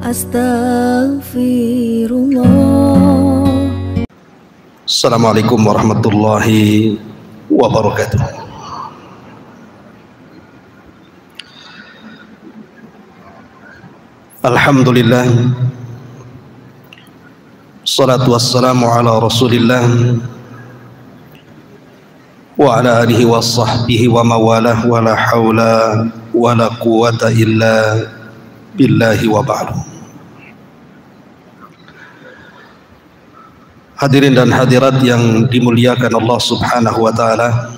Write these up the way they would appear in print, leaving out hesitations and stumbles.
Astaghfirullah. Assalamualaikum warahmatullahi wabarakatuh. Alhamdulillah, salatu wassalamu ala rasulillah wa ala alihi wa sahbihi wa mawalah, wa la hawla wa la quwata illa billahi wa ba'du. Hadirin dan hadirat yang dimuliakan Allah subhanahu wa ta'ala,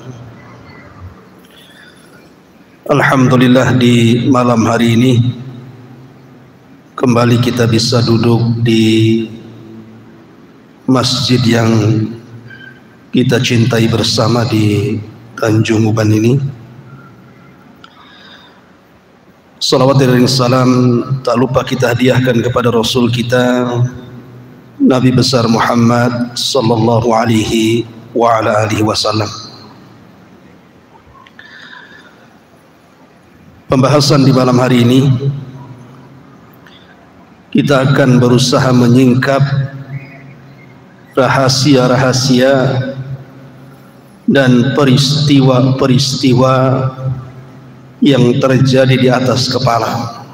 alhamdulillah di malam hari ini kembali kita bisa duduk di masjid yang kita cintai bersama di Tanjung Uban ini. Salawat dan salam tak lupa kita hadiahkan kepada Rasul kita Nabi besar Muhammad sallallahu alaihi wa ala alihi wasallam. Pembahasan di malam hari ini kita akan berusaha menyingkap rahasia-rahasia dan peristiwa-peristiwa yang terjadi di atas kepala.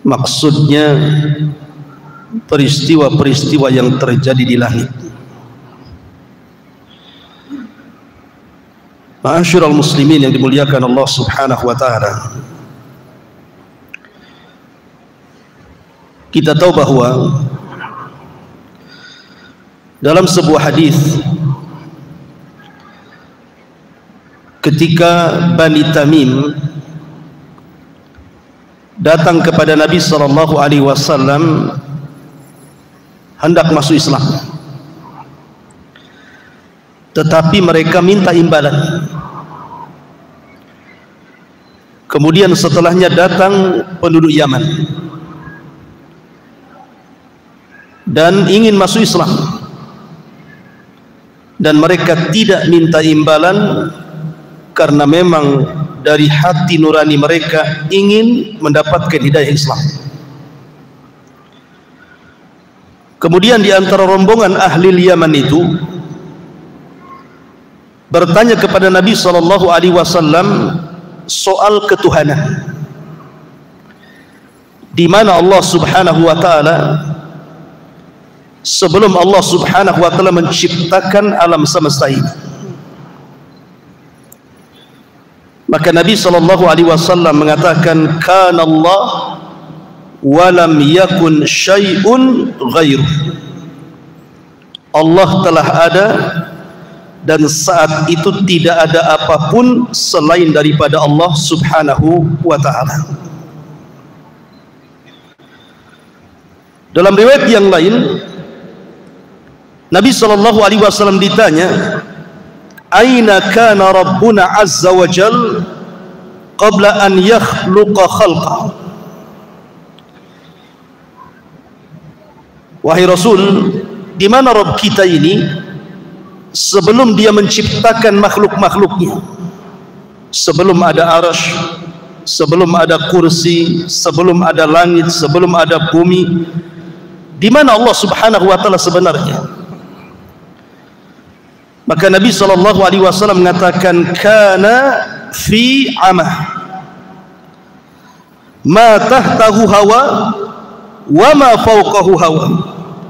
Maksudnya peristiwa-peristiwa yang terjadi di langit. Ma'asyiral muslimin yang dimuliakan Allah subhanahu wa ta'ala, kita tahu bahwa dalam sebuah hadis ketika Bani Tamim datang kepada Nabi sallallahu alaihi wasallam hendak masuk Islam, tetapi mereka minta imbalan. Kemudian setelahnya datang penduduk Yaman dan ingin masuk Islam, dan mereka tidak minta imbalan karena memang dari hati nurani mereka ingin mendapatkan hidayah Islam. Kemudian di antara rombongan ahli Yaman itu bertanya kepada Nabi sallallahu alaihi wasallam soal ketuhanan, di mana Allah subhanahu wa ta'ala sebelum Allah subhanahu wa ta'ala menciptakan alam semesta ini, maka Nabi sallallahu alaihi wasallam mengatakan kana Allah walam yakun syai'un ghairuh. Allah telah ada dan saat itu tidak ada apapun selain daripada Allah subhanahu wa ta'ala. Dalam riwayat yang lain Nabi sallallahu alaihi wasallam ditanya, aina kana rabbuna azza wa jal qabla an yakhluqa khalqa. Wahai Rasul, di mana Rabb kita ini sebelum dia menciptakan makhluk-makhluknya, sebelum ada arsy, sebelum ada kursi, sebelum ada langit, sebelum ada bumi, di mana Allah subhanahu wa ta'ala sebenarnya? Maka Nabi sallallahu alaihi wasallam mengatakan kana fi amah ma tahtahu hawa wa ma fawqahu hawa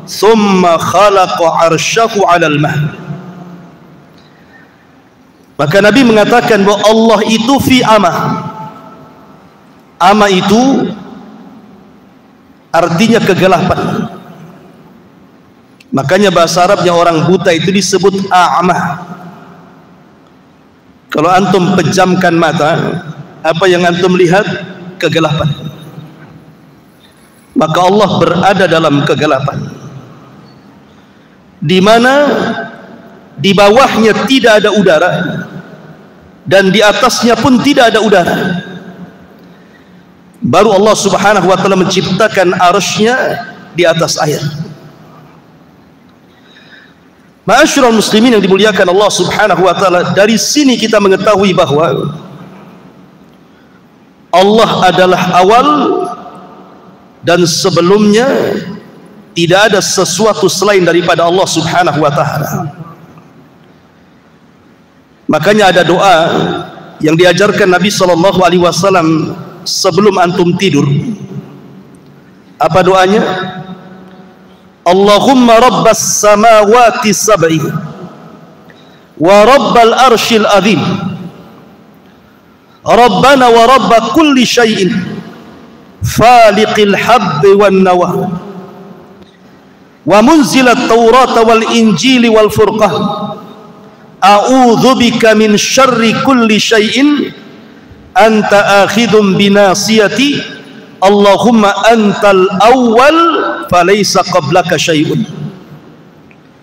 thumma khalaqa arsyahu 'alal ma. Maka Nabi mengatakan bahwa Allah itu fi amah. Amah itu artinya kegelapan. Makanya bahasa Arabnya orang buta itu disebut a'mah. Kalau antum pejamkan mata, apa yang antum lihat? Kegelapan. Maka Allah berada dalam kegelapan, di mana di bawahnya tidak ada udara dan di atasnya pun tidak ada udara. Baru Allah subhanahu wa ta'ala menciptakan arsy-Nya di atas air. Ma'asyiral muslimin yang dimuliakan Allah subhanahu wa ta'ala, dari sini kita mengetahui bahwa Allah adalah awal dan sebelumnya tidak ada sesuatu selain daripada Allah Subhanahu wa taala. Makanya ada doa yang diajarkan Nabi sallallahu alaihi wasallam sebelum antum tidur. Apa doanya? Allahumma rabbas samawati sab'i wa rabbal arshil azim, rabbana wa rabb kulli syai'in, faliqil habbi wan nawa, wa munzilat taurata wal injili wal furqah, a'udzu bika min syarri kulli syai'in, anta akhidhum binasiyati, Allahumma antal awwal falaysa qablaka syai'un,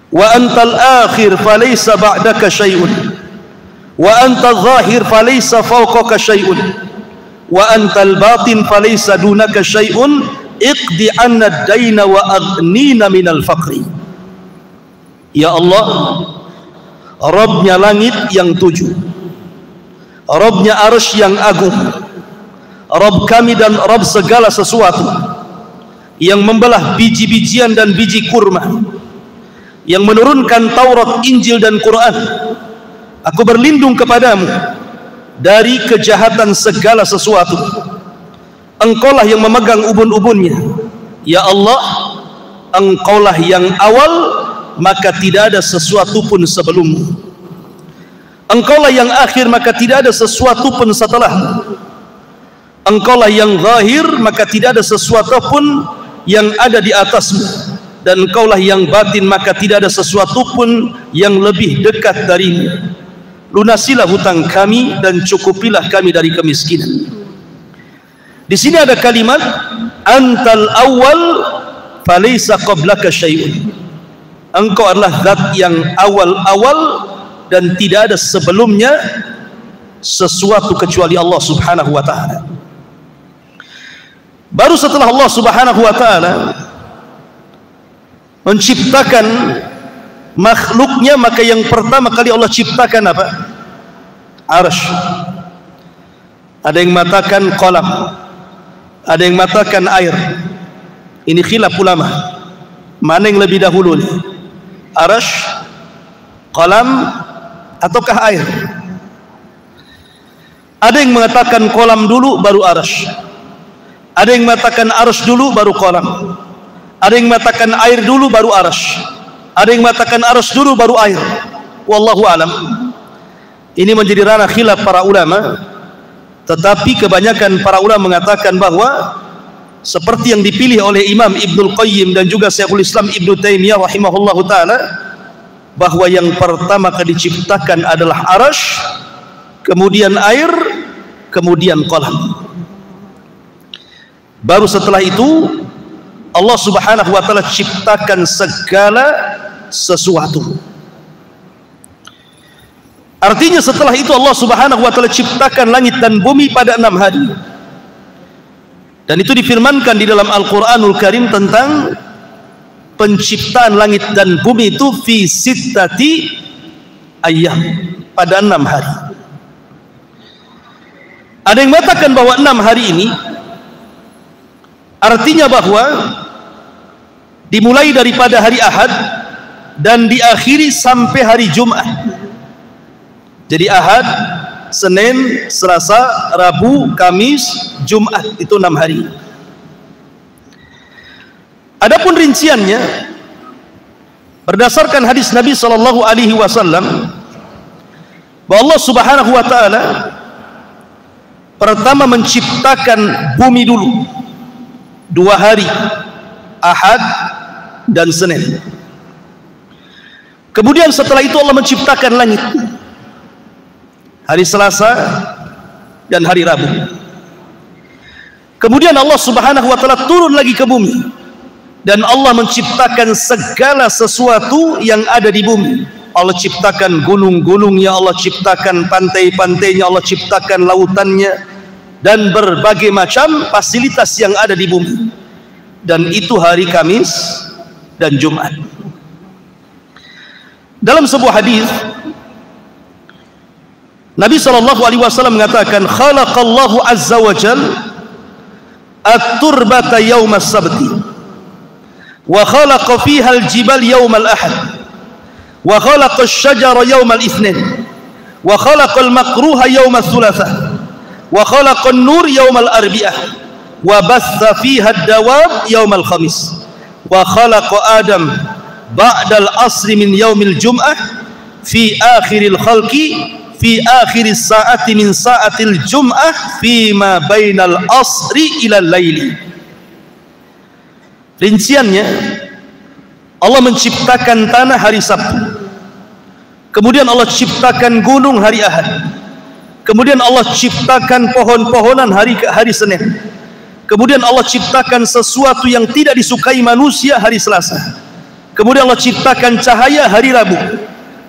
wa antal akhir falaysa ba'daka syai'un, wa antal zahir falaysa fawqaka syai'un, wa antal batin falaysa dunaka syai'un, iqdi anna ad-daina wa aghnina minal faqri. Ya Allah, Rabbnya langit yang 7, Rabbnya arsy yang agung, Rabb kami dan Rabb segala sesuatu, yang membelah biji-bijian dan biji kurma, yang menurunkan Taurat, Injil dan Quran. Aku berlindung kepadamu dari kejahatan segala sesuatu. Engkaulah yang memegang ubun-ubunnya. Ya Allah, Engkaulah yang awal, maka tidak ada sesuatu pun sebelummu. Engkaulah yang akhir, maka tidak ada sesuatu pun setelahmu. Engkaulah yang zahir, maka tidak ada sesuatu pun yang ada di atasmu. Dan Engkaulah yang batin, maka tidak ada sesuatu pun yang lebih dekat darimu. Lunasilah hutang kami dan cukupilah kami dari kemiskinan. Di sini ada kalimat antal awwal falaysa qablaka syai'un. Engkau adalah zat yang awal-awal dan tidak ada sebelumnya sesuatu kecuali Allah Subhanahu wa taala. Baru setelah Allah Subhanahu wa taala menciptakan makhluknya, maka yang pertama kali Allah ciptakan apa? Arsy. Ada yang mengatakan qalam, ada yang mengatakan air. Ini khilaf ulama, mana yang lebih dahulu nih? Arsy, qalam, ataukah air? Ada yang mengatakan qalam dulu baru arsy, ada yang mengatakan arsy dulu baru qalam, ada yang mengatakan air dulu baru arsy, ada yang mengatakan arsy dulu baru air. Wallahu alam. Ini menjadi ranah khilaf para ulama, tetapi kebanyakan para ulama mengatakan bahwa seperti yang dipilih oleh Imam Ibnul Qayyim dan juga Syekhul Islam Ibnu Taimiyah rahimahullahu taala, bahwa yang pertama kali diciptakan adalah arsy, kemudian air, kemudian qalam. Baru setelah itu Allah Subhanahu wa taala ciptakan segala sesuatu. Artinya setelah itu Allah Subhanahu wa taala ciptakan langit dan bumi pada 6 hari. Dan itu difirmankan di dalam Al-Qur'anul Karim tentang penciptaan langit dan bumi itu fi sittati ayyam, pada 6 hari. Ada yang mengatakan bahwa 6 hari ini artinya bahwa dimulai daripada hari Ahad dan diakhiri sampai hari Jumat. Jadi Ahad, Senin, Selasa, Rabu, Kamis, Jumat, itu 6 hari. Adapun rinciannya berdasarkan hadis Nabi sallallahu alaihi wasallam bahwa Allah Subhanahu wa taala pertama menciptakan bumi dulu 2 hari, Ahad dan Senin. Kemudian setelah itu Allah menciptakan langit, hari Selasa dan hari Rabu. Kemudian Allah Subhanahu wa taala turun lagi ke bumi dan Allah menciptakan segala sesuatu yang ada di bumi. Allah ciptakan gunung-gunungnya, Allah ciptakan pantai-pantainya, Allah ciptakan lautannya dan berbagai macam fasilitas yang ada di bumi. Dan itu hari Kamis dan Jumat. Dalam sebuah hadis Nabi sallallahu alaihi wasallam mengatakan, khalaqallahu azza wa jal at-turbata yawm as-sabti wa khalaqa fiha al-jibal yawm al-ahad wa khalaqa asy-syajara yawm al-itsnin wa khalaqa al-makruha yawm ats-tsulatsa wa khalaqa an-nur yawm al-arbi'ah wa batha fiha ad-dawab yawm al-khamis wa khalaqa adam ba'da al-asri min yawm al-jum'ah fi akhiril khalqi fi akhir saati min saatil jum'ah fi ma bainal asri ila laili. Rinciannya, Allah menciptakan tanah hari Sabtu, kemudian Allah ciptakan gunung hari Ahad, kemudian Allah ciptakan pohon-pohonan hari Senin, kemudian Allah ciptakan sesuatu yang tidak disukai manusia hari Selasa, kemudian Allah ciptakan cahaya hari Rabu,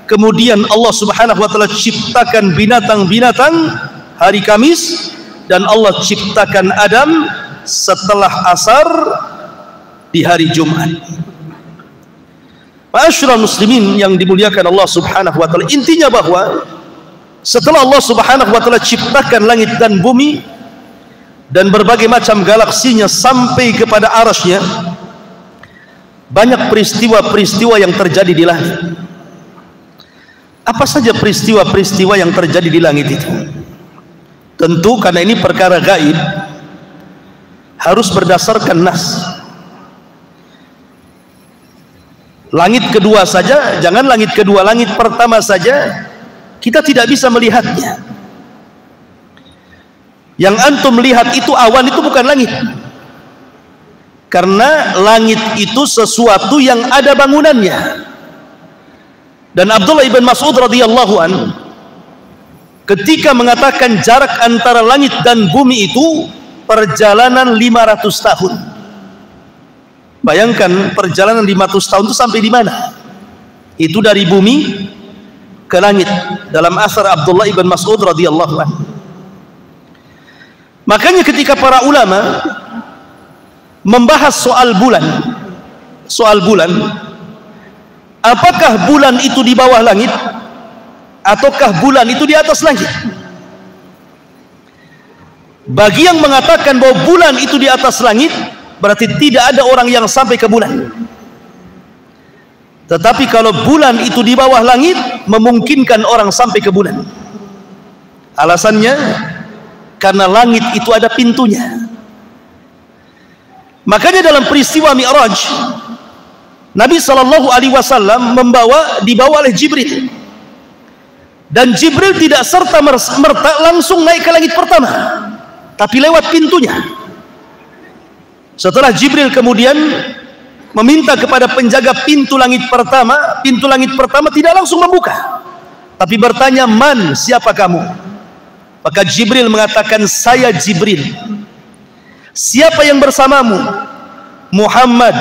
kemudian Allah subhanahu wa ta'ala ciptakan binatang-binatang hari Kamis, dan Allah ciptakan Adam setelah asar di hari Jumat. Ma'asyiral muslimin yang dimuliakan Allah subhanahu wa ta'ala, intinya bahwa setelah Allah subhanahu wa ta'ala ciptakan langit dan bumi dan berbagai macam galaksinya sampai kepada arasnya, banyak peristiwa-peristiwa yang terjadi di langit. Apa saja peristiwa-peristiwa yang terjadi di langit itu? Tentu karena ini perkara gaib, harus berdasarkan nas. Langit kedua saja, jangan langit kedua, langit pertama saja kita tidak bisa melihatnya. Yang antum lihat itu awan, itu bukan langit. Karena langit itu sesuatu yang ada bangunannya. Dan Abdullah ibn Mas'ud radhiyallahu an ketika mengatakan jarak antara langit dan bumi itu perjalanan 500 tahun. Bayangkan perjalanan 500 tahun itu sampai di mana? Itu dari bumi ke langit, dalam asar Abdullah ibn Mas'ud radhiyallahu an. Makanya ketika para ulama membahas soal bulan, apakah bulan itu di bawah langit ataukah bulan itu di atas langit? Bagi yang mengatakan bahwa bulan itu di atas langit, berarti tidak ada orang yang sampai ke bulan. Tetapi kalau bulan itu di bawah langit, memungkinkan orang sampai ke bulan. Alasannya karena langit itu ada pintunya. Makanya dalam peristiwa Mi'raj, Nabi SAW dibawa oleh Jibril, dan Jibril tidak serta-merta langsung naik ke langit pertama, tapi lewat pintunya. Setelah Jibril kemudian meminta kepada penjaga pintu langit pertama tidak langsung membuka, tapi bertanya, "Man, siapa kamu?" Maka Jibril mengatakan, "Saya Jibril." "Siapa yang bersamamu?" "Muhammad."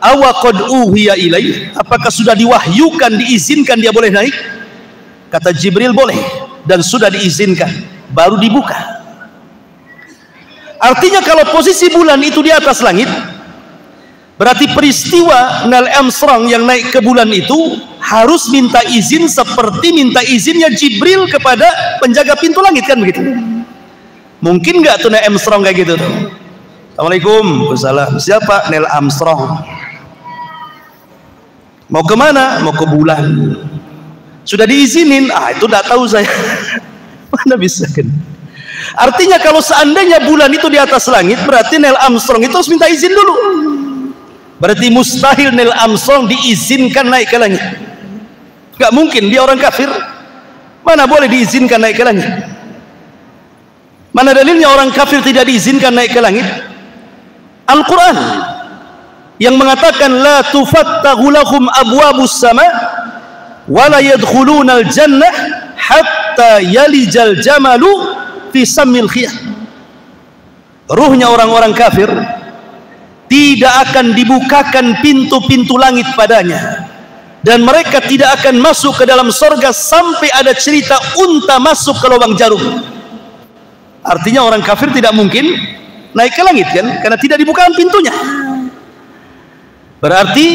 "Awaqad uhiya ilaih." Apakah sudah diwahyukan, diizinkan dia boleh naik? Kata Jibril, boleh, dan sudah diizinkan, baru dibuka. Artinya kalau posisi bulan itu di atas langit, berarti peristiwa Neil Armstrong yang naik ke bulan itu harus minta izin seperti minta izinnya Jibril kepada penjaga pintu langit, kan begitu? Mungkin nggak tuh Neil Armstrong kayak gitu tuh? Assalamualaikum. Waalaikumsalam. Siapa? Neil Armstrong. Mau kemana? Mau ke bulan. Sudah diizinin? Itu tidak tahu saya. Mana bisa kan? Artinya kalau seandainya bulan itu di atas langit, berarti Neil Armstrong itu harus minta izin dulu. Berarti mustahil Neil Armstrong diizinkan naik ke langit. Gak mungkin, dia orang kafir. Mana boleh diizinkan naik ke langit? Mana dalilnya orang kafir tidak diizinkan naik ke langit? Al-Quran yang mengatakan, la tufattahu lahum abwabus sama wa la yadkhuluna al-jannah hatta yalijal jamalu fi sammil khiyat. Ruhnya orang-orang kafir tidak akan dibukakan pintu-pintu langit padanya, dan mereka tidak akan masuk ke dalam surga sampai ada cerita unta masuk ke lubang jarum. Artinya orang kafir tidak mungkin naik ke langit, kan? Karena tidak dibukakan pintunya. Berarti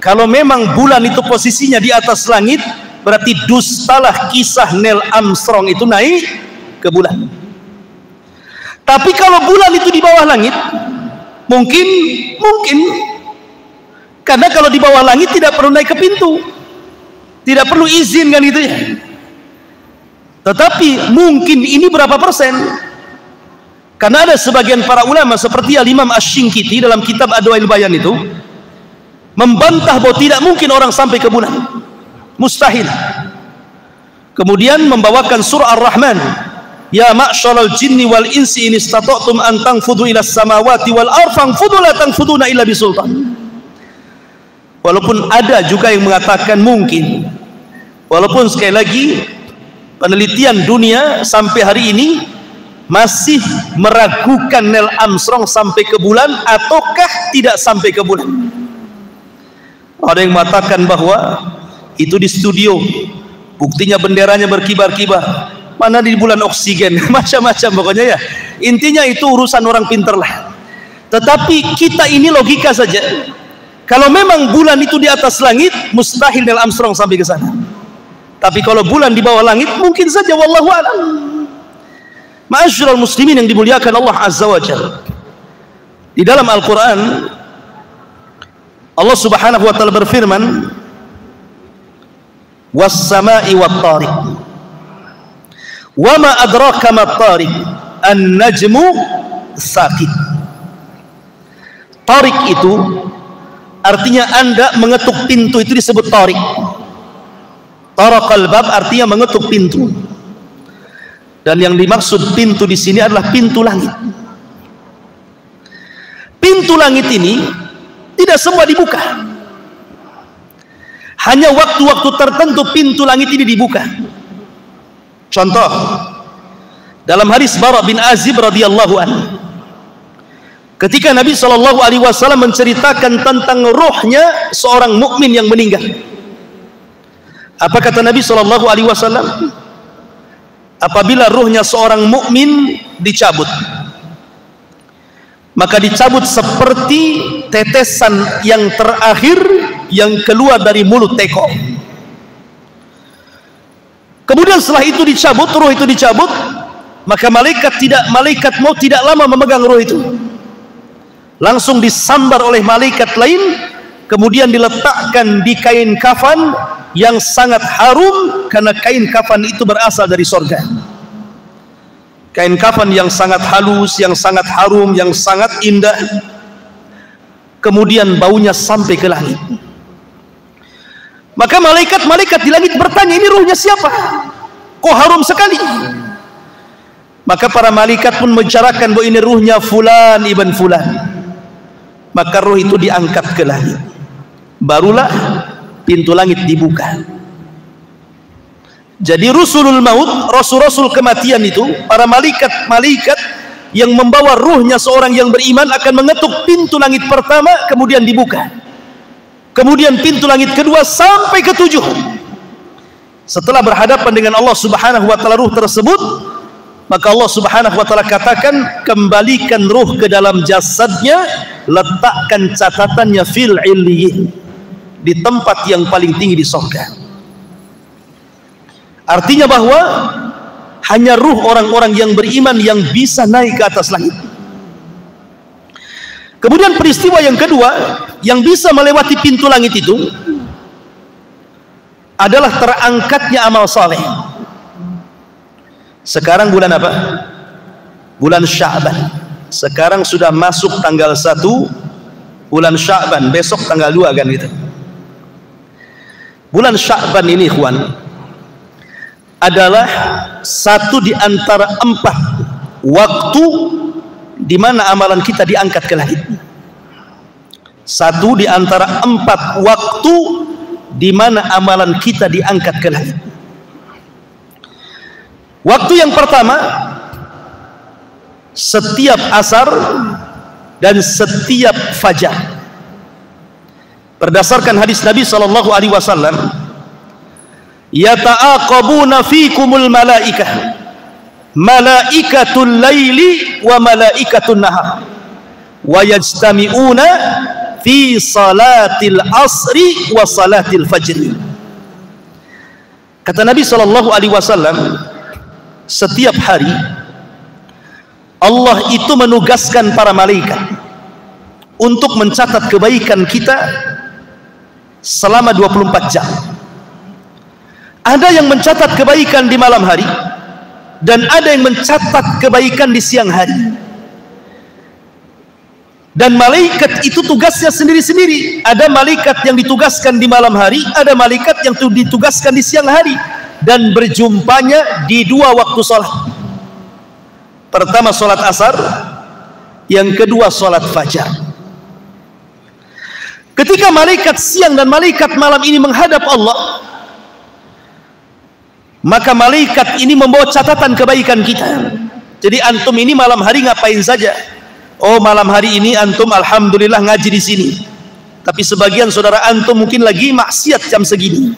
kalau memang bulan itu posisinya di atas langit, berarti dustalah kisah Neil Armstrong itu naik ke bulan. Tapi kalau bulan itu di bawah langit, mungkin. Karena kalau di bawah langit tidak perlu naik ke pintu, tidak perlu izin kan gitu ya. Tetapi mungkin ini berapa persen? Karena ada sebagian para ulama seperti Al-Imam Asy-Syinkiti dalam kitab Adwail Bayan itu membantah bahwa tidak mungkin orang sampai ke bulan, mustahil. Kemudian membawakan surah Ar-Rahman, ya ma'syaral jinni wal insi in istata'tum an tanfudhu ila samawati wal ardh fanfudhu la tanfuduna illa bisultan. Walaupun ada juga yang mengatakan mungkin, walaupun sekali lagi penelitian dunia sampai hari ini masih meragukan Neil Armstrong sampai ke bulan ataukah tidak sampai ke bulan. Ada yang mengatakan bahwa itu di studio, buktinya benderanya berkibar-kibar, mana di bulan oksigen, macam-macam pokoknya ya. Intinya itu urusan orang pinter lah. Tetapi kita ini logika saja. Kalau memang bulan itu di atas langit, mustahil Neil Armstrong sampai ke sana. Tapi kalau bulan di bawah langit, mungkin saja, wallahu a'lam. Ma'asyiral muslimin yang dimuliakan Allah Azza wa Jalla, di dalam Al-Quran Allah Subhanahu wa ta'ala berfirman, was-sama'i wat-tariq wa ma adraka mat-tariq an-najmu tsaqib. Tariq itu artinya Anda mengetuk pintu, itu disebut tariq. Taraqal bab artinya mengetuk pintu. Dan yang dimaksud pintu di sini adalah pintu langit. Pintu langit ini tidak semua dibuka. Hanya waktu-waktu tertentu pintu langit ini dibuka. Contoh, dalam hadis Bara bin Azib radhiyallahu anhu, ketika Nabi SAW menceritakan tentang ruhnya seorang mukmin yang meninggal, apa kata Nabi SAW? Apabila ruhnya seorang mukmin dicabut, maka dicabut seperti tetesan yang terakhir yang keluar dari mulut teko. Kemudian setelah itu dicabut, ruh itu dicabut, maka malaikat maut tidak lama memegang ruh itu, langsung disambar oleh malaikat lain, kemudian diletakkan di kain kafan yang sangat harum, karena kain kafan itu berasal dari sorga. Kain kafan yang sangat halus, yang sangat harum, yang sangat indah. Kemudian baunya sampai ke langit. Maka malaikat-malaikat di langit bertanya, ini ruhnya siapa? Kok harum sekali? Maka para malaikat pun membicarakan bahwa ini ruhnya fulan ibn fulan. Maka ruh itu diangkat ke langit. Barulah pintu langit dibuka. Jadi rusulul maut, rasul-rasul kematian itu, para malaikat-malaikat yang membawa ruhnya seorang yang beriman akan mengetuk pintu langit pertama, kemudian dibuka. Kemudian pintu langit kedua sampai ketujuh. Setelah berhadapan dengan Allah Subhanahu wa ta'ala ruh tersebut, maka Allah Subhanahu wa ta'ala katakan, kembalikan ruh ke dalam jasadnya, letakkan catatannya fil illiyin, di tempat yang paling tinggi di surga. Artinya bahwa hanya ruh orang-orang yang beriman yang bisa naik ke atas langit. Kemudian peristiwa yang kedua yang bisa melewati pintu langit itu adalah terangkatnya amal saleh. Sekarang bulan apa? Bulan Sya'ban. Sekarang sudah masuk tanggal 1 bulan Sya'ban, besok tanggal 2 kan gitu. Bulan Sya'ban ini ikhwan adalah satu di antara 4 waktu di mana amalan kita diangkat ke langit. Satu di antara 4 waktu di mana amalan kita diangkat ke langit. Waktu yang pertama, setiap asar dan setiap fajar. Berdasarkan hadis Nabi SAW, yata'aqabuna fikumul malaikah, malaikatul laili wa malaikatul nahar, wa yajtami'una fi salatil asri wa salatil fajr. Kata Nabi SAW, setiap hari Allah itu menugaskan para malaikat untuk mencatat kebaikan kita selama 24 jam. Ada yang mencatat kebaikan di malam hari, dan ada yang mencatat kebaikan di siang hari. Dan malaikat itu tugasnya sendiri-sendiri. Ada malaikat yang ditugaskan di malam hari, ada malaikat yang ditugaskan di siang hari, dan berjumpanya di dua waktu sholat. Pertama sholat asar, yang kedua sholat fajar. Ketika malaikat siang dan malaikat malam ini menghadap Allah, maka malaikat ini membawa catatan kebaikan kita. Jadi antum ini malam hari ngapain saja? Oh, malam hari ini antum alhamdulillah ngaji di sini. Tapi sebagian saudara antum mungkin lagi maksiat jam segini.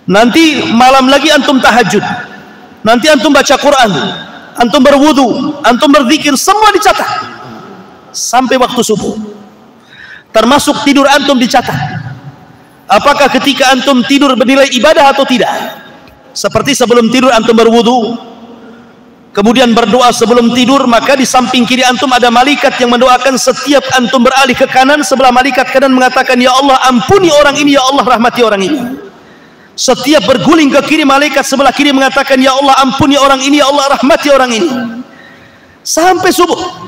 Nanti malam lagi antum tahajud. Nanti antum baca Quran, antum berwudu, antum berzikir, semua dicatat sampai waktu subuh. Termasuk tidur antum dicatat. Apakah ketika antum tidur bernilai ibadah atau tidak? Seperti sebelum tidur antum berwudu, kemudian berdoa sebelum tidur, maka di samping kiri antum ada malaikat yang mendoakan. Setiap antum beralih ke kanan, sebelah malaikat kanan mengatakan, ya Allah ampuni orang ini, ya Allah rahmati orang ini. Setiap berguling ke kiri, malaikat sebelah kiri mengatakan, ya Allah ampuni orang ini, ya Allah rahmati orang ini. Sampai subuh.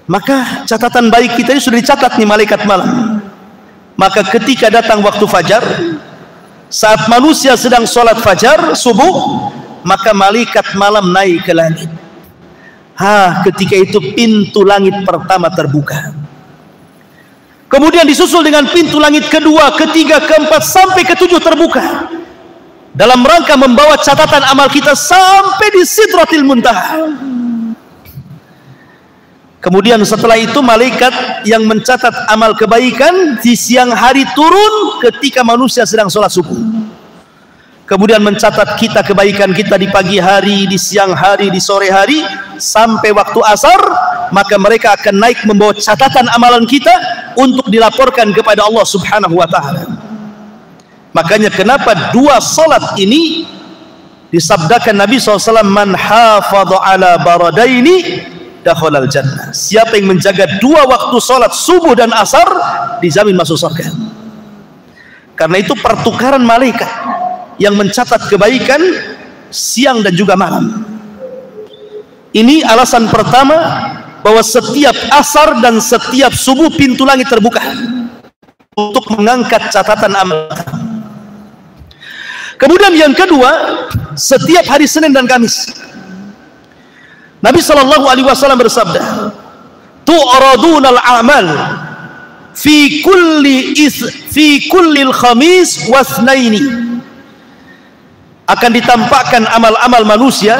Maka catatan baik kita ini sudah dicatat nih malaikat malam. Maka ketika datang waktu fajar, saat manusia sedang sholat fajar subuh, maka malaikat malam naik ke langit. Ketika itu pintu langit pertama terbuka. Kemudian disusul dengan pintu langit kedua, ketiga, keempat, sampai ketujuh terbuka. Dalam rangka membawa catatan amal kita sampai di Sidratil Muntaha. Kemudian setelah itu malaikat yang mencatat amal kebaikan di siang hari turun ketika manusia sedang sholat subuh. Kemudian mencatat kita kebaikan kita di pagi hari, di siang hari, di sore hari, sampai waktu asar. Maka mereka akan naik membawa catatan amalan kita untuk dilaporkan kepada Allah Subhanahu wa ta'ala. Makanya kenapa dua salat ini disabdakan Nabi SAW, man hafadha ala baradaini dakhalal jannah. Siapa yang menjaga dua waktu salat subuh dan asar, dijamin masuk surga. Karena itu pertukaran malaikat yang mencatat kebaikan siang dan juga malam. Ini alasan pertama bahwa setiap asar dan setiap subuh pintu langit terbuka untuk mengangkat catatan amal. Kemudian yang kedua, setiap hari Senin dan Kamis Nabi SAW bersabda, tu'radunal a'mal fi kulli khamis wasnaini. Akan ditampakkan amal-amal manusia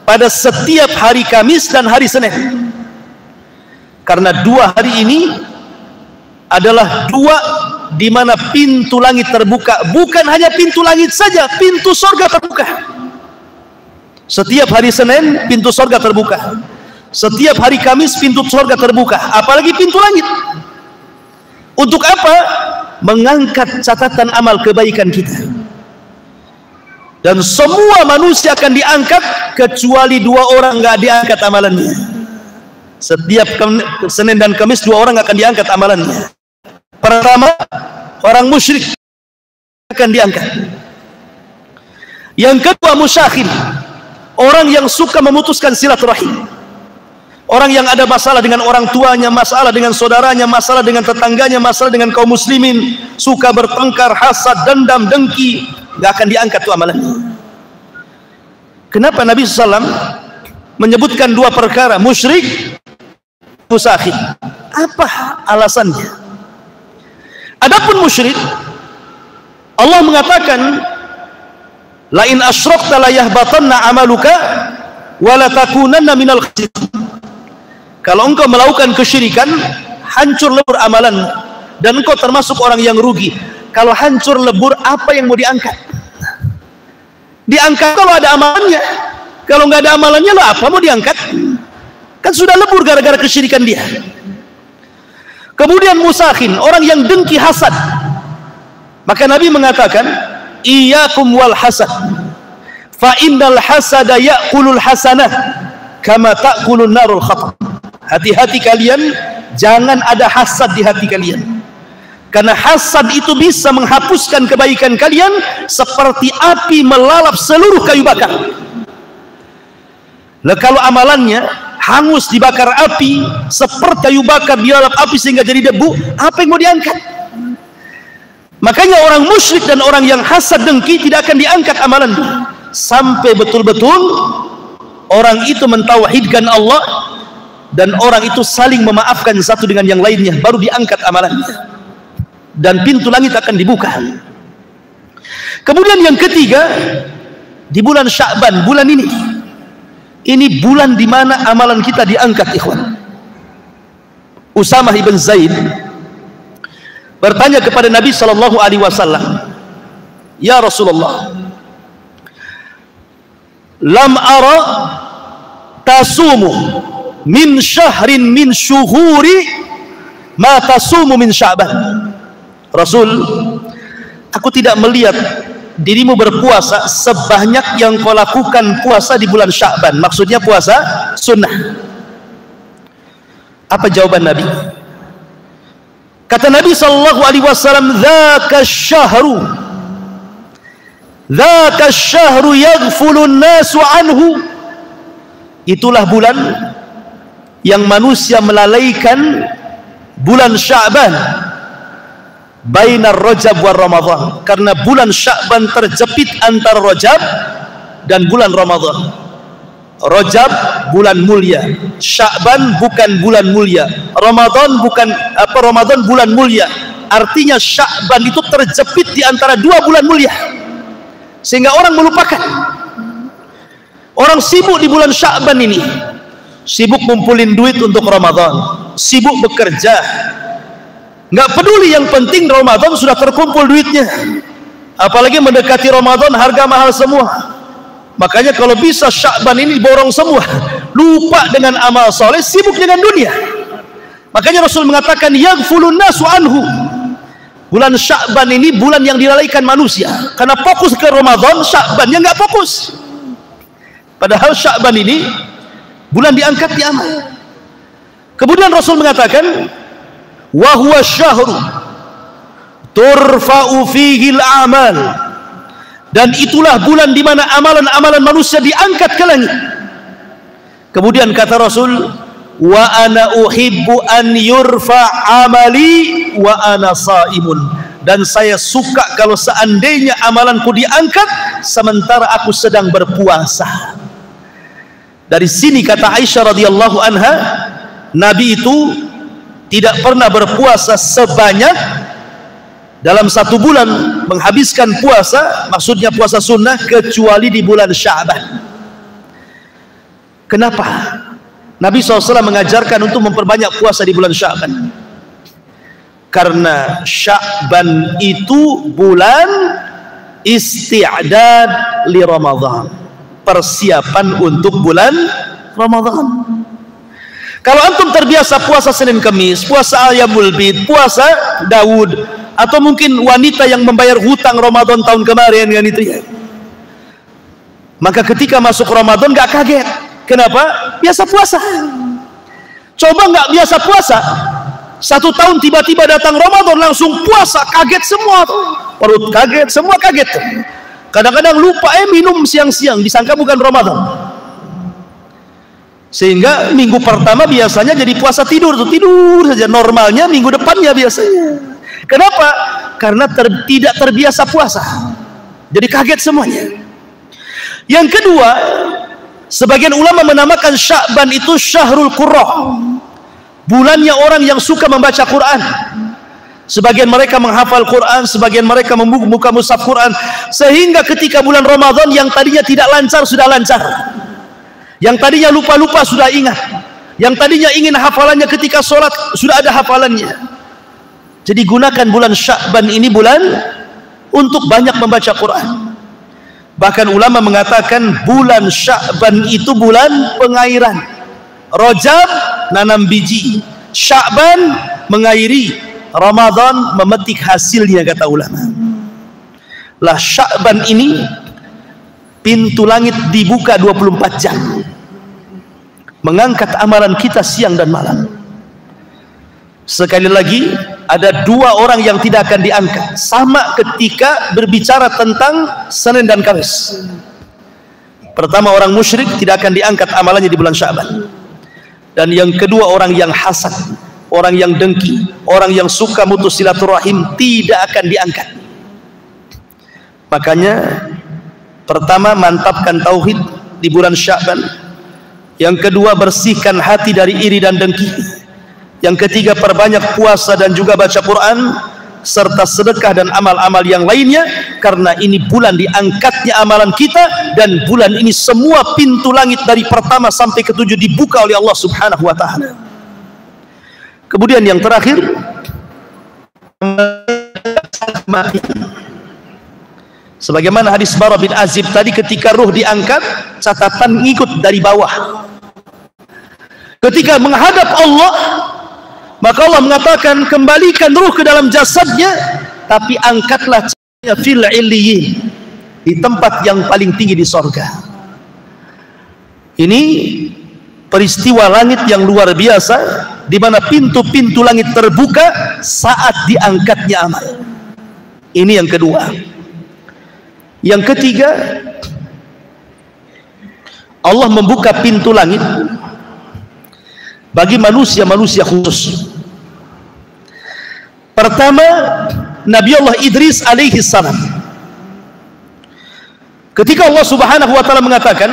pada setiap hari Kamis dan hari Senin. Karena dua hari ini adalah dua di mana pintu langit terbuka. Bukan hanya pintu langit saja, pintu surga terbuka. Setiap hari Senin pintu surga terbuka. Setiap hari Kamis pintu surga terbuka. Apalagi pintu langit. Untuk apa? Mengangkat catatan amal kebaikan kita. Dan semua manusia akan diangkat kecuali dua orang nggak diangkat amalannya. Setiap Senin dan Kamis dua orang akan diangkat amalannya. Pertama, orang musyrik akan diangkat. Yang kedua, musyakhir, orang yang suka memutuskan silaturahim. Orang yang ada masalah dengan orang tuanya, masalah dengan saudaranya, masalah dengan tetangganya, masalah dengan kaum muslimin, suka bertengkar, hasad, dendam, dengki, nggak akan diangkat tuh amalannya. Kenapa Nabi SAW menyebutkan dua perkara, musyrik, musyakhir? Apa alasannya? Adapun musyrik, Allah mengatakan, la in asyrakta la yahbatanna amaluka wa la takunanna minal khasirin. Kalau engkau melakukan kesyirikan, hancur lebur amalan dan engkau termasuk orang yang rugi. Kalau hancur lebur, apa yang mau diangkat? Diangkat kalau ada amalannya. Kalau nggak ada amalannya, lo apa mau diangkat? Kan sudah lebur gara-gara kesyirikan dia. Kemudian musakhin, orang yang dengki, hasad. Maka Nabi mengatakan, iyyakum wal hasad, fa innal hasada ya'kulul hasanah kama ta'kulun narul khatab. Hati-hati kalian, jangan ada hasad di hati kalian. Karena hasad itu bisa menghapuskan kebaikan kalian seperti api melalap seluruh kayu bakar. Nah, kalau amalannya hangus dibakar api, seperti kayu bakar dilalap api sehingga jadi debu, apa yang mau diangkat? Makanya orang musyrik dan orang yang hasad dengki tidak akan diangkat amalannya sampai betul-betul orang itu mentauhidkan Allah dan orang itu saling memaafkan satu dengan yang lainnya, baru diangkat amalannya dan pintu langit akan dibuka. Kemudian yang ketiga, di bulan Sya'ban, bulan ini bulan di mana amalan kita diangkat, ikhwan. Usamah ibn Zaid bertanya kepada Nabi sallallahu alaihi wasallam, "Ya Rasulullah, lam ara tasumu min syahrin min syuhuri ma tasumu min Sya'ban." Rasul, aku tidak melihat dirimu berpuasa sebanyak yang kau lakukan puasa di bulan Sya'ban. Maksudnya puasa sunnah. Apa jawaban Nabi? Kata Nabi sallallahu alaihi wasallam, "Dzaka syahru yaghfulun nasu anhu." Itulah bulan yang manusia melalaikan bulan Sya'ban. Bainar Rajab wa Ramadan, karena bulan Sya'ban terjepit antara Rajab dan bulan Ramadan. Rajab bulan mulia, Sya'ban bukan bulan mulia, Ramadan bulan mulia. Artinya Sya'ban itu terjepit di antara dua bulan mulia sehingga orang melupakan. Orang sibuk di bulan Sya'ban ini, sibuk ngumpulin duit untuk Ramadan, sibuk bekerja, nggak peduli, yang penting Ramadan sudah terkumpul duitnya. Apalagi mendekati Ramadan harga mahal semua. Makanya kalau bisa Sya'ban ini borong semua, lupa dengan amal soleh, sibuk dengan dunia. Makanya Rasul mengatakan yaghfulun nasu anhu. Bulan Sya'ban ini bulan yang dilalaikan manusia karena fokus ke Ramadan, Sya'bannya nggak fokus. Padahal Sya'ban ini bulan diangkat di amal. Kemudian Rasul mengatakan wa huwa syahru turfa'u fihi al-a'mal, dan itulah bulan di mana amalan-amalan manusia diangkat ke langit. Kemudian kata Rasul, wa ana uhibbu an yurfa amali wa ana saimun, dan saya suka kalau seandainya amalanku diangkat sementara aku sedang berpuasa. Dari sini kata Aisyah radhiyallahu anha, Nabi itu tidak pernah berpuasa sebanyak dalam satu bulan, menghabiskan puasa, maksudnya puasa sunnah, kecuali di bulan Sya'ban. Kenapa? Nabi SAW mengajarkan untuk memperbanyak puasa di bulan Sya'ban. Karena Sya'ban itu bulan isti'dad li Ramadan, persiapan untuk bulan Ramadan. Kalau antum terbiasa puasa Senin Kamis, puasa Ayyamul Bid, puasa Daud, atau mungkin wanita yang membayar hutang Ramadan tahun kemarin kan itu ya, maka ketika masuk Ramadan gak kaget. Kenapa? Biasa puasa. Coba gak biasa puasa, 1 tahun tiba-tiba datang Ramadan langsung puasa, kaget semua tuh. Perut kaget, semua kaget tuh. Kadang-kadang lupa minum siang-siang, disangka bukan Ramadan. Sehingga minggu pertama biasanya jadi puasa tidur saja, normalnya minggu depannya biasanya. Kenapa? Karena tidak terbiasa puasa, jadi kaget semuanya. Yang kedua, sebagian ulama menamakan Sya'ban itu Syahrul Qurra, bulannya orang yang suka membaca Quran. Sebagian mereka menghafal Quran, sebagian mereka membuka mushaf Quran, sehingga ketika bulan Ramadan yang tadinya tidak lancar sudah lancar, yang tadinya lupa-lupa sudah ingat, yang tadinya ingin hafalannya ketika sholat sudah ada hafalannya. Jadi gunakan bulan Sya'ban ini bulan untuk banyak membaca Quran. Bahkan ulama mengatakan bulan Sya'ban itu bulan pengairan. Rajab nanam biji, Sya'ban mengairi, Ramadan memetik hasilnya, kata ulama. Lah Sya'ban ini pintu langit dibuka 24 jam. mengangkat amalan kita siang dan malam. Sekali lagi, ada dua orang yang tidak akan diangkat sama ketika berbicara tentang Senin dan Kamis. Pertama, orang musyrik tidak akan diangkat amalannya di bulan Sya'ban. Dan yang kedua, orang yang hasad, orang yang dengki, orang yang suka mutus silaturahim tidak akan diangkat. Makanya pertama, mantapkan tauhid di bulan Sya'ban. Yang kedua, bersihkan hati dari iri dan dengki. Yang ketiga, perbanyak puasa dan juga baca Quran serta sedekah dan amal-amal yang lainnya, karena ini bulan diangkatnya amalan kita, dan bulan ini semua pintu langit dari pertama sampai ke-7 dibuka oleh Allah Subhanahu wa taala. Kemudian yang terakhir, sebagaimana hadis Bara bin Azib tadi, ketika ruh diangkat, catatan ngikut dari bawah. Ketika menghadap Allah, maka Allah mengatakan, kembalikan ruh ke dalam jasadnya, tapi angkatlah fil illiyin, di tempat yang paling tinggi di sorga. Ini peristiwa langit yang luar biasa, di mana pintu-pintu langit terbuka saat diangkatnya amal. Ini yang kedua. Yang ketiga, Allah membuka pintu langit bagi manusia-manusia khusus. Pertama, Nabi Allah Idris alaihi salam. Ketika Allah Subhanahu wa taala mengatakan,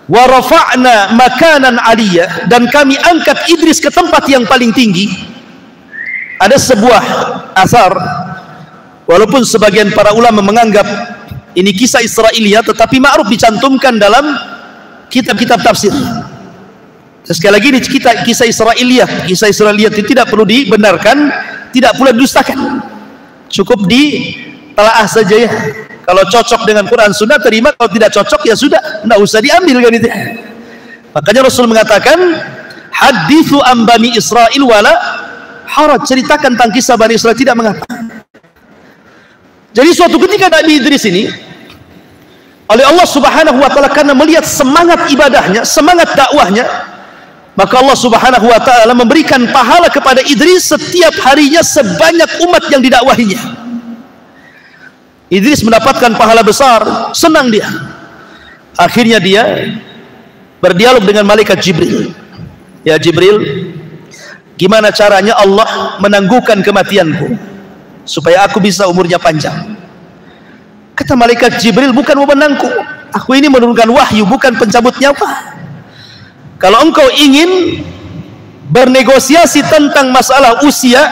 wa rafa'na makanan aliyya, dan kami angkat Idris ke tempat yang paling tinggi. Ada sebuah asar, walaupun sebagian para ulama menganggap ini kisah Israiliyah, tetapi ma'ruf dicantumkan dalam kitab-kitab tafsir. Sekali lagi, ini kisah Israiliyah. Kisah Israiliyah itu tidak perlu dibenarkan, tidak pula didustakan, cukup ditelaah saja ya. Kalau cocok dengan Quran Sunnah terima, kalau tidak cocok ya sudah, tidak usah diambil kan itu. Makanya Rasul mengatakan, hadithu an bani Israil wala haraj, ceritakan tentang kisah Bani Israil, tidak mengapa. Jadi suatu ketika Nabi Idris ini oleh Allah Subhanahu wa taala, karena melihat semangat ibadahnya, semangat dakwahnya, maka Allah Subhanahu wa taala memberikan pahala kepada Idris setiap harinya sebanyak umat yang didakwahinya. Idris mendapatkan pahala besar, senang dia. Akhirnya dia berdialog dengan malaikat Jibril. Ya Jibril, gimana caranya Allah menangguhkan kematianku supaya aku bisa umurnya panjang? Kata malaikat Jibril, bukan wewenangku, aku ini menurunkan wahyu, bukan pencabut nyawa. Kalau engkau ingin bernegosiasi tentang masalah usia,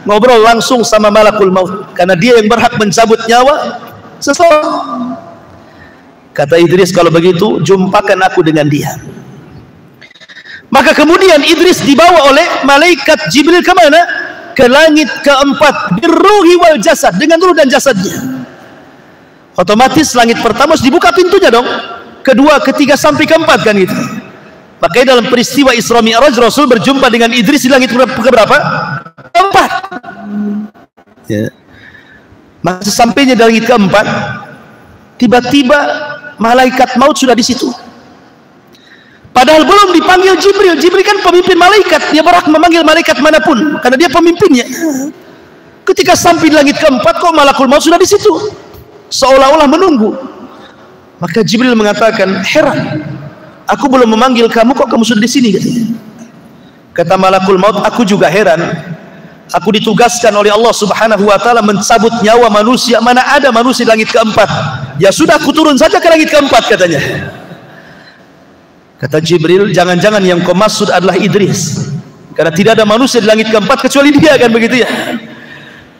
ngobrol langsung sama malakul maut, karena dia yang berhak mencabut nyawa seseorang. Kata Idris, kalau begitu jumpakan aku dengan dia. Maka kemudian Idris dibawa oleh malaikat Jibril kemana? Ke langit keempat, birruhi wal jasad, dengan ruh dan jasadnya. Otomatis langit pertama harus dibuka pintunya dong, kedua, ketiga, sampai keempat kan gitu. Makanya dalam peristiwa Isra Mi'raj, Rasul berjumpa dengan Idris di langit keberapa? Keempat. Ya. Maka sesampainya di langit keempat, tiba-tiba malaikat maut sudah di situ. Padahal belum dipanggil Jibril. Jibril kan pemimpin malaikat, dia berhak memanggil malaikat manapun karena dia pemimpinnya. Ketika sampai di langit keempat, kok malakul maut sudah di situ, seolah-olah menunggu. Maka Jibril mengatakan, heran, aku belum memanggil kamu, kok kamu sudah di sini? Kata malakul maut, aku juga heran. Aku ditugaskan oleh Allah Subhanahu wa taala mencabut nyawa manusia. Mana ada manusia di langit keempat? Ya sudah, aku turun saja ke langit keempat, katanya. Kata Jibril, jangan-jangan yang kau maksud adalah Idris, karena tidak ada manusia di langit keempat kecuali dia, kan begitu ya.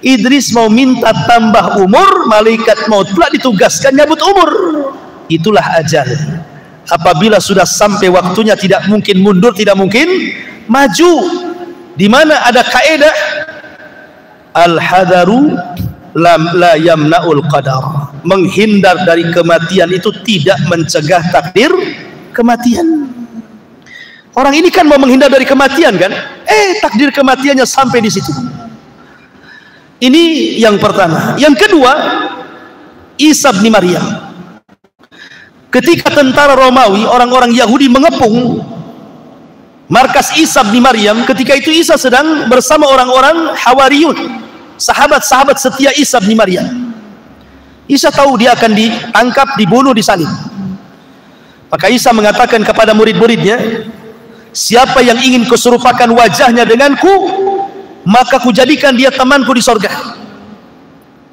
Idris mau minta tambah umur, malaikat maut pula ditugaskan nyabut umur. Itulah ajal. Apabila sudah sampai waktunya, tidak mungkin mundur, tidak mungkin maju. Di mana ada kaidah al-hadaru la yamna'ul qadar, menghindar dari kematian itu tidak mencegah takdir kematian. Orang ini kan mau menghindar dari kematian kan, takdir kematiannya sampai di situ. Ini yang pertama. Yang kedua, Isa bin Maryam. Ketika tentara Romawi, orang-orang Yahudi mengepung markas Isa bin Maryam. Ketika itu Isa sedang bersama orang-orang Hawariyun, sahabat-sahabat setia Isa bin Maryam. Isa tahu dia akan ditangkap, dibunuh, disalib. Maka Isa mengatakan kepada murid-muridnya, siapa yang ingin kuserupakan wajahnya denganku, maka kujadikan dia temanku di sorga.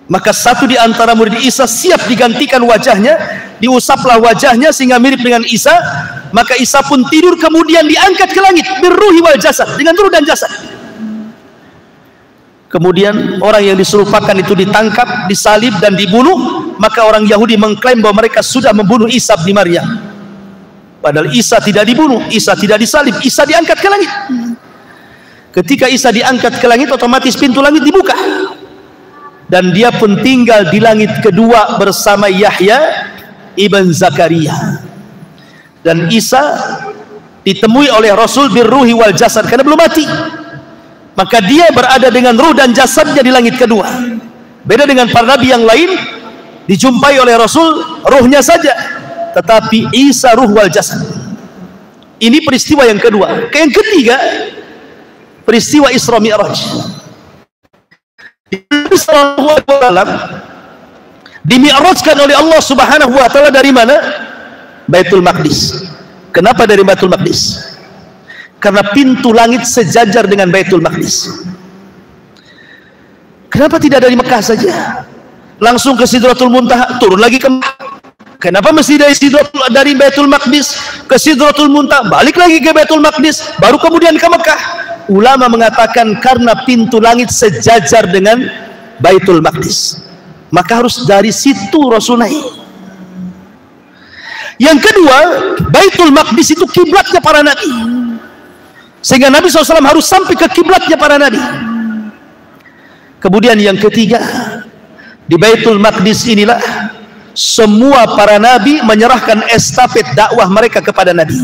Maka satu di antara murid Isa siap digantikan wajahnya, diusaplah wajahnya sehingga mirip dengan Isa. Maka Isa pun tidur, kemudian diangkat ke langit birruhi wal jasad, dengan ruh dan jasad. Kemudian orang yang diserupakan itu ditangkap, disalib dan dibunuh. Maka orang Yahudi mengklaim bahwa mereka sudah membunuh Isa bin Maryam. Padahal Isa tidak dibunuh, Isa tidak disalib, Isa diangkat ke langit. Ketika Isa diangkat ke langit, otomatis pintu langit dibuka. Dan dia pun tinggal di langit kedua bersama Yahya ibn Zakaria. Dan Isa ditemui oleh Rasul birruhi wal jasad, karena belum mati. Maka dia berada dengan ruh dan jasadnya di langit kedua. Beda dengan para nabi yang lain, dijumpai oleh Rasul ruhnya saja, tetapi Isa ruh wal jasad. Ini peristiwa yang kedua. Yang ketiga, peristiwa Isra Mi'raj. Nabi sallallahu alaihi wasallam dimi'rajkan oleh Allah Subhanahu wa taala dari mana? Baitul Maqdis. Kenapa dari Baitul Maqdis? Karena pintu langit sejajar dengan Baitul Maqdis. Kenapa tidak dari Mekah saja? Langsung ke Sidratul Muntaha, turun lagi ke Mekah. Kenapa mesti dari Baitul Maqdis ke Sidratul Muntaha, balik lagi ke Baitul Maqdis, baru kemudian ke Mekah? Ulama mengatakan karena pintu langit sejajar dengan Baitul Maqdis, maka harus dari situ Rasul naik. Yang kedua, Baitul Maqdis itu kiblatnya para nabi, sehingga Nabi SAW harus sampai ke kiblatnya para nabi. Kemudian yang ketiga, di Baitul Maqdis inilah semua para nabi menyerahkan estafet dakwah mereka kepada Nabi.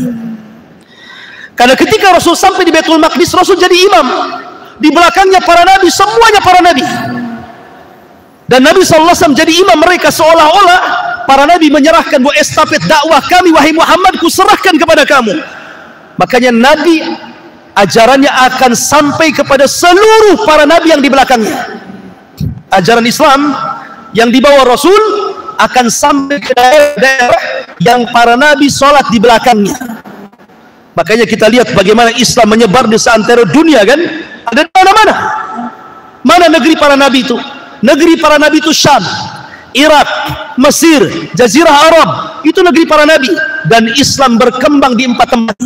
Karena ketika Rasul sampai di Baitul Maqdis, Rasul jadi imam. Di belakangnya para nabi, semuanya para nabi. Dan Nabi SAW jadi imam mereka, seolah-olah para nabi menyerahkan bahwa estafet dakwah kami, wahai Muhammad, ku serahkan kepada kamu. Makanya Nabi ajarannya akan sampai kepada seluruh para nabi yang di belakangnya. Ajaran Islam yang dibawa Rasul akan sampai ke daerah-daerah yang para nabi sholat di belakangnya. Makanya kita lihat bagaimana Islam menyebar di seantero dunia, kan? Ada di mana-mana. Mana negeri para nabi itu? Negeri para nabi itu Syam, Irak, Mesir, Jazirah Arab. Itu negeri para nabi. Dan Islam berkembang di 4 tempat.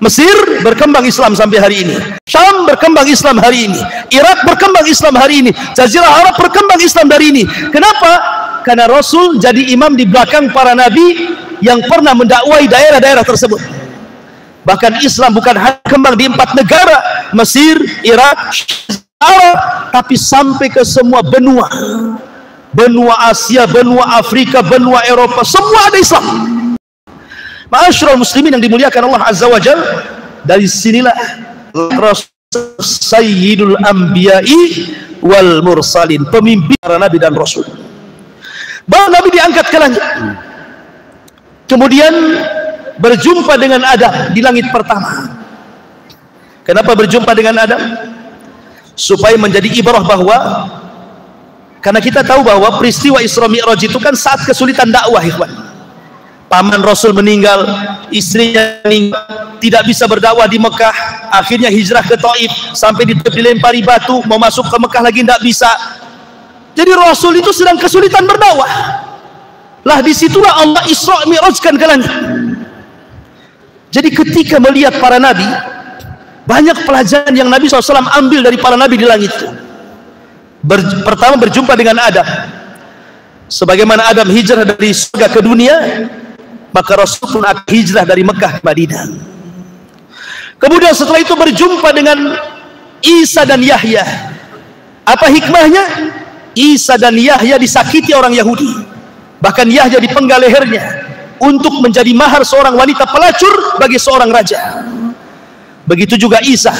Mesir berkembang Islam sampai hari ini. Syam berkembang Islam hari ini. Irak berkembang Islam hari ini. Jazirah Arab berkembang Islam dari ini. Kenapa? Karena Rasul jadi imam di belakang para nabi yang pernah mendakwai daerah-daerah tersebut. Bahkan Islam bukan hanya berkembang di 4 negara, Mesir, Irak, Arab, tapi sampai ke semua benua. Benua Asia, benua Afrika, benua Eropa, semua ada Islam. Ma'asyiral muslimin yang dimuliakan Allah Azza wa Jalla, dari sinilah Rasul Sayyidul Anbiya'i wal Mursalin, pemimpin para nabi dan rasul. Baru Nabi diangkat ke langit. Kemudian berjumpa dengan Adam di langit pertama. Kenapa berjumpa dengan Adam? Supaya menjadi ibrah bahwa, karena kita tahu bahwa peristiwa Isra Mi'raj itu kan saat kesulitan dakwah, ikhwan. Paman Rasul meninggal, istrinya meninggal, tidak bisa berdakwah di Mekah, akhirnya hijrah ke Taif, sampai dilempari batu, mau masuk ke Mekah lagi tidak bisa. Jadi Rasul itu sedang kesulitan berdakwah. Lah disitulah Allah Isra Mi'rajkan ke langit. Jadi ketika melihat para nabi, banyak pelajaran yang Nabi SAW ambil dari para nabi di langit. Pertama berjumpa dengan Adam. Sebagaimana Adam hijrah dari surga ke dunia, maka Rasul pun akan hijrah dari Mekah ke Madinah. Kemudian setelah itu berjumpa dengan Isa dan Yahya. Apa hikmahnya? Isa dan Yahya disakiti orang Yahudi. Bahkan Yahya dipenggal lehernya untuk menjadi mahar seorang wanita pelacur bagi seorang raja. Begitu juga Isa,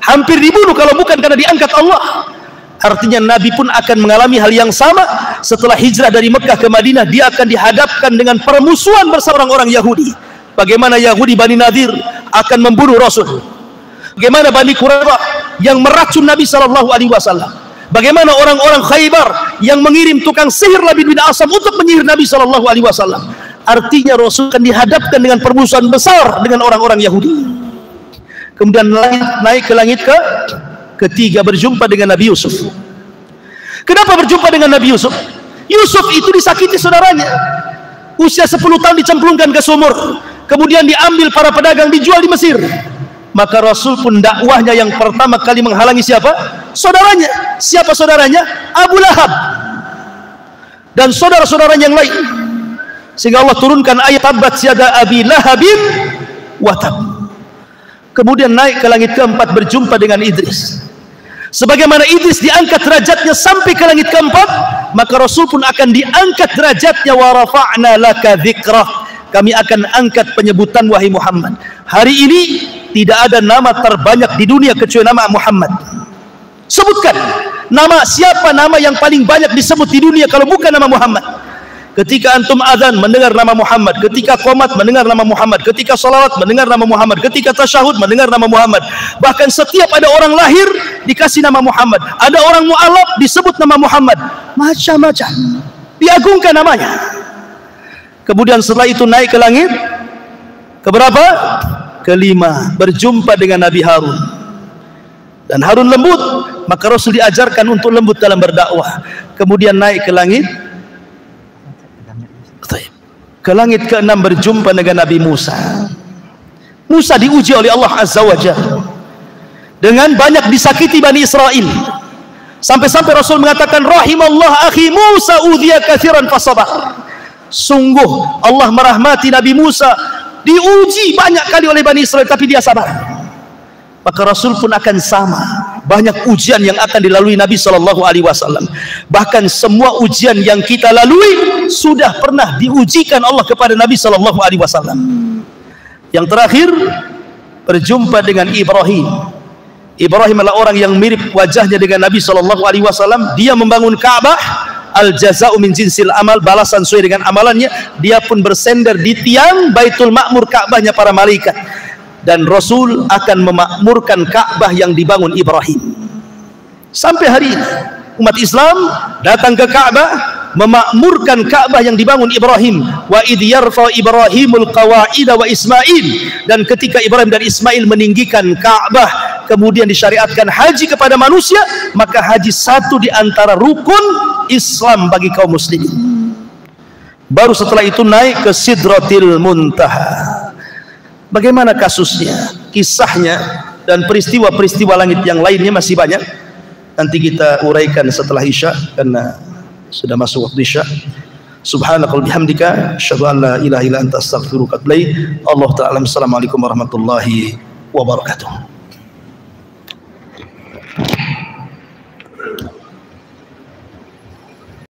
hampir dibunuh kalau bukan karena diangkat Allah. Artinya Nabi pun akan mengalami hal yang sama. Setelah hijrah dari Mekah ke Madinah, dia akan dihadapkan dengan permusuhan bersama orang-orang Yahudi. Bagaimana Yahudi Bani Nadir akan membunuh Rasul. Bagaimana Bani Quraidah yang meracun Nabi sallallahu alaihi wasallam. Bagaimana orang-orang Khaybar yang mengirim tukang sihir Labid bin Asam untuk menyihir Nabi sallallahu alaihi wasallam. Artinya Rasul akan dihadapkan dengan permusuhan besar dengan orang-orang Yahudi. Kemudian naik ke langit ketiga, berjumpa dengan Nabi Yusuf. Kenapa berjumpa dengan Nabi Yusuf? Yusuf itu disakiti saudaranya. Usia 10 tahun dicemplungkan ke sumur. Kemudian diambil para pedagang, dijual di Mesir. Maka Rasul pun dakwahnya yang pertama kali menghalangi siapa? Saudaranya. Siapa saudaranya? Abu Lahab dan saudara-saudaranya yang lain. Sehingga Allah turunkan ayat tabat yada Abi Lahabin wa tab. Kemudian naik ke langit keempat, berjumpa dengan Idris. Sebagaimana Idris diangkat derajatnya sampai ke langit keempat, maka Rasul pun akan diangkat derajatnya. Wa rafa'na laka dzikrah. Kami akan angkat penyebutan wahai Muhammad. Hari ini tidak ada nama terbanyak di dunia kecuali nama Muhammad. Sebutkan nama, siapa nama yang paling banyak disebut di dunia kalau bukan nama Muhammad? Ketika antum azan mendengar nama Muhammad, ketika qomat mendengar nama Muhammad, ketika salawat mendengar nama Muhammad, ketika tasyahud mendengar nama Muhammad. Bahkan setiap ada orang lahir dikasih nama Muhammad, ada orang mu'alaf disebut nama Muhammad, macam-macam, diagungkan namanya. Kemudian setelah itu naik ke langit keberapa? Kelima, berjumpa dengan Nabi Harun. Dan Harun lembut, maka Rasul diajarkan untuk lembut dalam berdakwah. Kemudian naik ke langit ke-6, berjumpa dengan Nabi Musa. Musa diuji oleh Allah Azza wa Jalla dengan banyak disakiti Bani Israel, sampai-sampai Rasul mengatakan rahimallah akhi Musa udhiya katsiran fasabar. Sungguh Allah merahmati Nabi Musa, diuji banyak kali oleh Bani Israel tapi dia sabar. Maka Rasul pun akan sama, banyak ujian yang akan dilalui Nabi sallallahu alaihi wasallam. Bahkan semua ujian yang kita lalui sudah pernah diujikan Allah kepada Nabi sallallahu alaihi wasallam. Yang terakhir, berjumpa dengan Ibrahim. Ibrahim adalah orang yang mirip wajahnya dengan Nabi sallallahu alaihi wasallam. Dia membangun Ka'bah, al jaza'u min jinsil amal, balasan sesuai dengan amalannya. Dia pun bersender di tiang Baitul Ma'mur, Ka'bahnya para malaikat. Dan Rasul akan memakmurkan Ka'bah yang dibangun Ibrahim. Sampai hari ini umat Islam datang ke Ka'bah, memakmurkan Ka'bah yang dibangun Ibrahim. Wa idh yarfa Ibrahimul qawa'ida wa Ismail. Dan ketika Ibrahim dan Ismail meninggikan Ka'bah, kemudian disyariatkan haji kepada manusia, maka haji satu di antara rukun Islam bagi kaum muslimin. Baru setelah itu naik ke Sidratil Muntaha. Bagaimana kasusnya, kisahnya, dan peristiwa-peristiwa langit yang lainnya masih banyak. Nanti kita uraikan setelah Isya karena sudah masuk waktu Isya. Subhanakal bihamdika asyhadu an la ilaha illa anta astaghfiruka wa atubu ilaik. Allah ta'ala. Assalamualaikum warahmatullahi wabarakatuh.